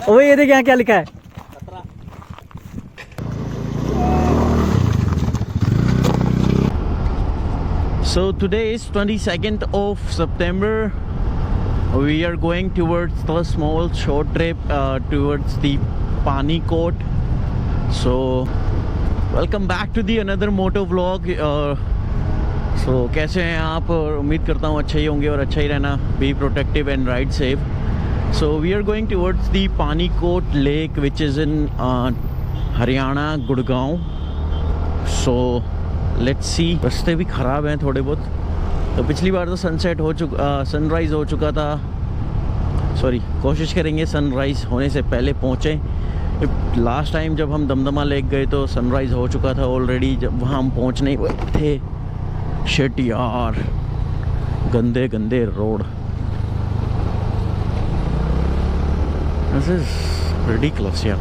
ओए ये देख यहाँ क्या लिखा है। So today is 22nd of September. We are going towards the small short trip towards the PANIKOT. So welcome back to the another moto vlog. So कैसे हैं आप? और उम्मीद करता हूँ अच्छे ही होंगे और अच्छा ही रहना. Be protective and ride safe. So we are going towards the PANIKOT lake which is in Haryana, Gurgaon. So let's see. रास्ते भी ख़राब हैं थोड़े बहुत. तो पिछली बार तो सनसेट हो चुका, सनराइज़ हो चुका था. सॉरी, कोशिश करेंगे सनराइज़ होने से पहले पहुँचें. लास्ट टाइम जब हम दमदमा लेक गए तो सनराइज़ हो चुका था ऑलरेडी, जब वहाँ हम पहुँचने थे. शिट यार, गंदे गंदे रोड. दिस इज़ रिडिकुलस यार.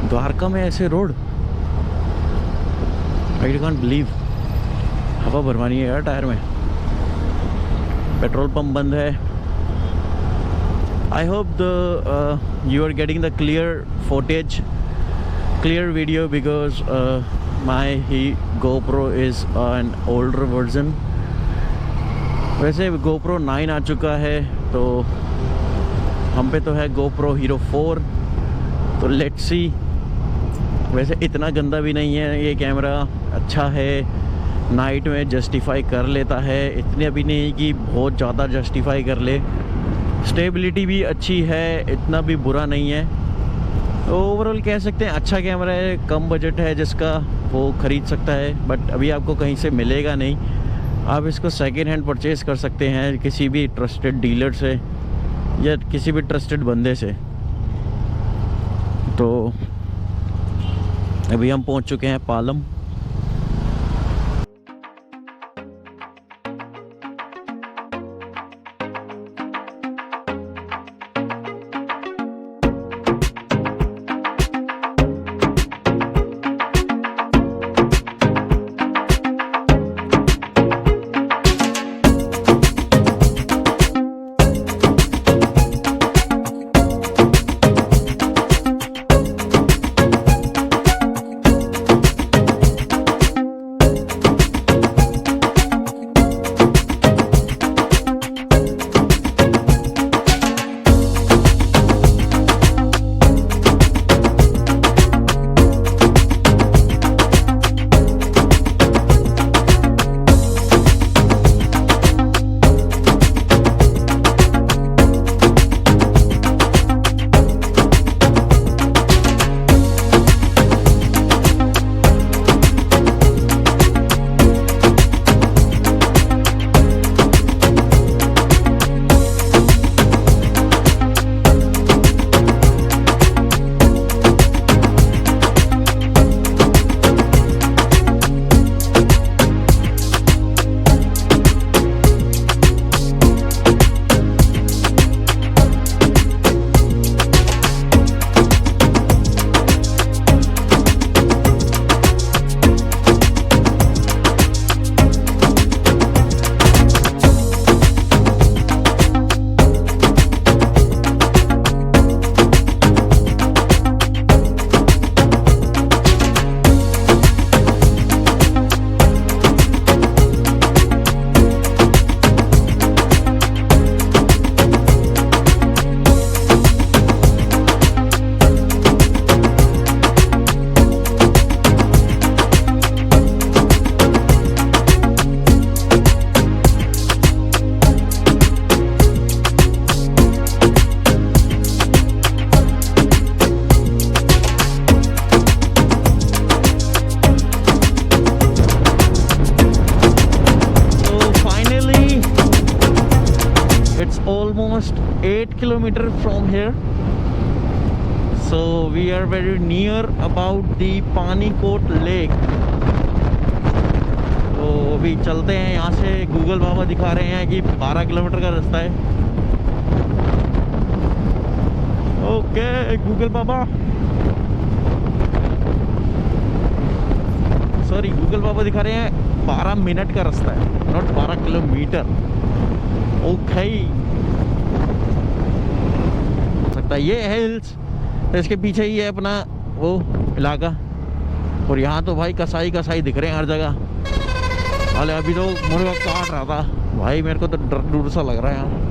द्वारका में ऐसे रोड, आई कांट बिलीव. हवा भरवानी है यार टायर में. पेट्रोल पंप बंद है. I hope the you are getting the clear footage, clear video, because my ही GoPro is an older version. वैसे GoPro 9 आ चुका है, तो हम पे तो है GoPro Hero 4. तो लेट्स सी. वैसे इतना गंदा भी नहीं है ये कैमरा, अच्छा है. नाइट में जस्टिफाई कर लेता है, इतने भी नहीं कि बहुत ज़्यादा जस्टिफाई कर ले. स्टेबिलिटी भी अच्छी है, इतना भी बुरा नहीं है. तो ओवरऑल कह सकते हैं अच्छा कैमरा है. कम बजट है जिसका वो ख़रीद सकता है, बट अभी आपको कहीं से मिलेगा नहीं. आप इसको सेकेंड हैंड परचेज़ कर सकते हैं किसी भी ट्रस्टेड डीलर से या किसी भी ट्रस्टेड बंदे से. तो अभी हम पहुंच चुके हैं Palam. Almost 8 kilometers from here, so we are very near about the PANIKOT lake. तो अभी चलते हैं यहाँ से. गूगल बाबा दिखा रहे हैं कि 12 किलोमीटर का रास्ता है. ओके गूगल बाबा, सॉरी गूगल बाबा दिखा रहे हैं 12 मिनट का रास्ता है, नॉट 12 किलोमीटर. ओके, आता है। ये है हिल्स, इसके पीछे ही है अपना वो इलाका। और यहाँ तो भाई कसाई कसाई दिख रहे हैं हर जगह। अरे अभी तो मुर्गा काट रहा था भाई, मेरे को तो डर डर सा लग रहा है यहाँ।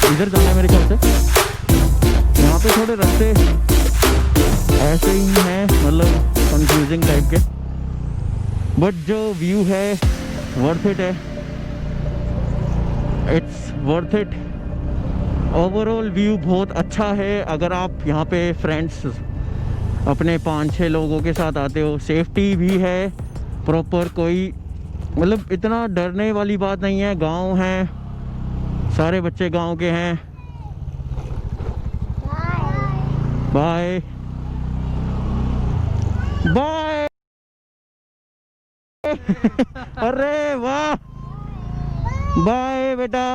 इधर जाना है मेरे ख्याल से। यहाँ पे थोड़े रास्ते ऐसे ही हैं, मतलब कंफ्यूजिंग टाइप के, बट जो व्यू है वर्थ इट है, it's worth it. Overall view बहुत अच्छा है। अगर आप यहाँ पे फ्रेंड्स अपने 5-6 लोगों के साथ आते हो, सेफ्टी भी है प्रॉपर, कोई मतलब इतना डरने वाली बात नहीं है। गांव है, सारे बच्चे गांव के हैं। Bye bye. अरे वाह, बाय बेटा,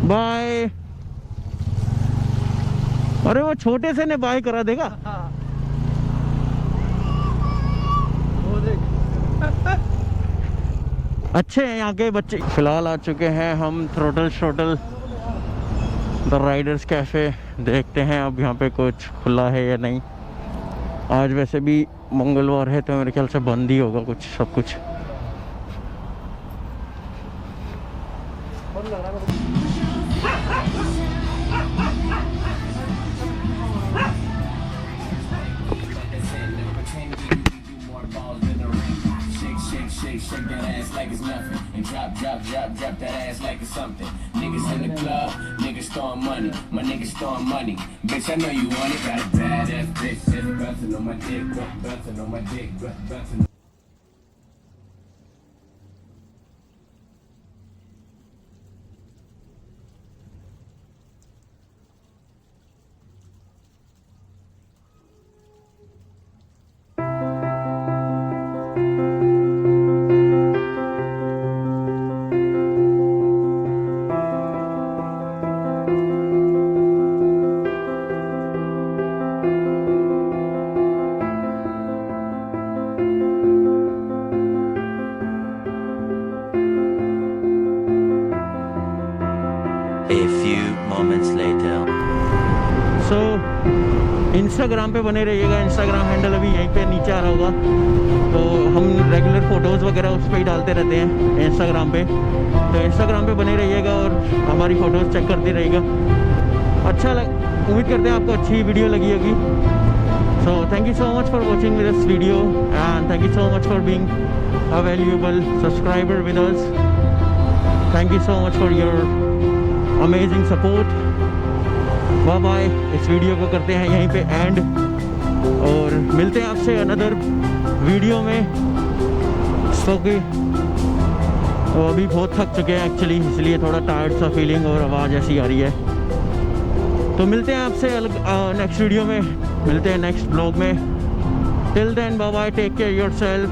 बाय। अरे वो छोटे से ने बाय करा देगा। अच्छे हैं यहाँ के बच्चे। फिलहाल आ चुके हैं हम थ्रोटल श्रोटल द राइडर्स कैफे। देखते हैं अब यहाँ पे कुछ खुला है या नहीं। आज वैसे भी मंगलवार है तो मेरे ख्याल से बंद ही होगा कुछ, सब कुछ। Shake that ass like it's nothing, and drop that ass like it's something. Niggas in the club, niggas throwing money, my niggas throwing money. Bitch, I know you want it, got a badass bitch, just bouncing on my dick, bouncing on my dick, bouncing. A few moments later. So Instagram पे बने रहिएगा। Instagram handle अभी यहीं पे नीचे आ रहा होगा। तो हम रेगुलर फ़ोटोज़ वगैरह उस पर ही डालते रहते हैं इंस्टाग्राम पे। तो इंस्टाग्राम पे बने रहिएगा और हमारी फ़ोटोज़ चेक करते रहिएगा। उम्मीद करते हैं आपको अच्छी वीडियो लगी होगी। So thank you so much for watching this video and thank you so much for being a valuable subscriber with us. Thank you so much for your amazing support. Bye bye. इस video को करते हैं यहीं पे and और मिलते हैं आपसे अनदर वीडियो में। सो कि तो अभी बहुत थक चुके हैं एक्चुअली, इसलिए थोड़ा टायर्ड सा फीलिंग और आवाज़ ऐसी आ रही है। तो मिलते हैं आपसे नेक्स्ट वीडियो में, मिलते हैं नेक्स्ट ब्लॉग में। Till then bye bye, take care yourself.